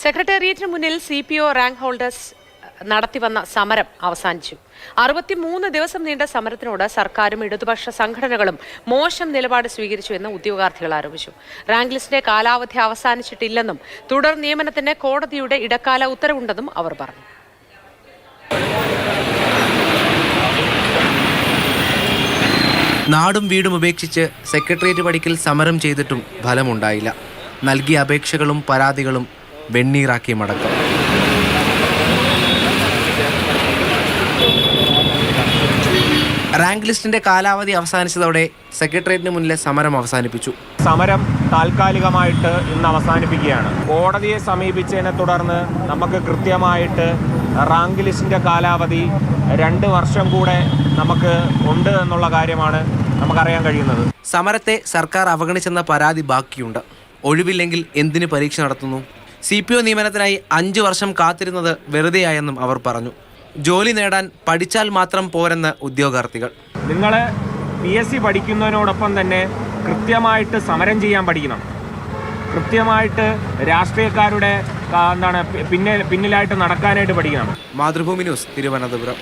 സെക്രട്ടേറിയറ്റിന് മുന്നിൽ CPO rank holders നടത്തിവന്ന സമരം അവസാനിച്ചു. 63 ദിവസം നീണ്ട സമരത്തിനോട് സർക്കാരും ഇടതുപക്ഷ സംഘടനകളും മോശം നിലപാട് സ്വീകരിച്ചുവെന്ന് ഉദ്യോഗാർത്ഥികൾ ആരോപിച്ചു. റാങ്ക് ലിസ്റ്റിന്റെ കാലാവധി അവസാനിച്ചിട്ടില്ലെന്നും തുടർ നിയമനത്തിന് കോടതിയുടെ ഇടക്കാല ഉത്തരവുണ്ടെന്നും അവർ പറഞ്ഞു. നാടും വീടും ഉപേക്ഷിച്ച് സെക്രട്ടേറിയറ്റ് പടിക്കൽ സമരം ചെയ്തിട്ടും ഫലമുണ്ടായില്ല. നൽകിയ അപേക്ഷകളും പരാതികളും വെണ്ണീറാക്കി മടക്കം. റാങ്ക് ലിസ്റ്റിന്റെ കാലാവധി അവസാനിച്ചതോടെ സെക്രട്ടേറിയറ്റിന് മുന്നിലെ സമരം അവസാനിപ്പിച്ചു. സമരം താൽക്കാലികമായിട്ട് ഇന്ന് അവസാനിപ്പിക്കുകയാണ്. കോടതിയെ സമീപിച്ചതിനെ തുടർന്ന് നമുക്ക് കൃത്യമായിട്ട് റാങ്ക് ലിസ്റ്റിന്റെ കാലാവധി 2 വർഷം കൂടെ നമുക്ക് ഉണ്ട് എന്നുള്ള കാര്യമാണ് നമുക്കറിയാൻ കഴിയുന്നത്. സമരത്തെ സർക്കാർ അവഗണിച്ചെന്ന പരാതി ബാക്കിയുണ്ട്. ഒഴിവില്ലെങ്കിൽ എന്തിന് പരീക്ഷ നടത്തുന്നു? CPO നിയമനത്തിനായി 5 വർഷം കാത്തിരുന്നത് വെറുതെയായെന്നും അവർ പറഞ്ഞു. ജോലി നേടാൻ പഠിച്ചാൽ മാത്രം പോരെന്ന് ഉദ്യോഗാർത്ഥികൾ. നിങ്ങൾ PSC പഠിക്കുന്നതിനോടൊപ്പം തന്നെ കൃത്യമായിട്ട് സമരം ചെയ്യാൻ പഠിക്കണം. കൃത്യമായിട്ട് രാഷ്ട്രീയക്കാരുടെ പിന്നിലായിട്ട് നടക്കാനായിട്ട് പഠിക്കണം. മാതൃഭൂമി ന്യൂസ്, തിരുവനന്തപുരം.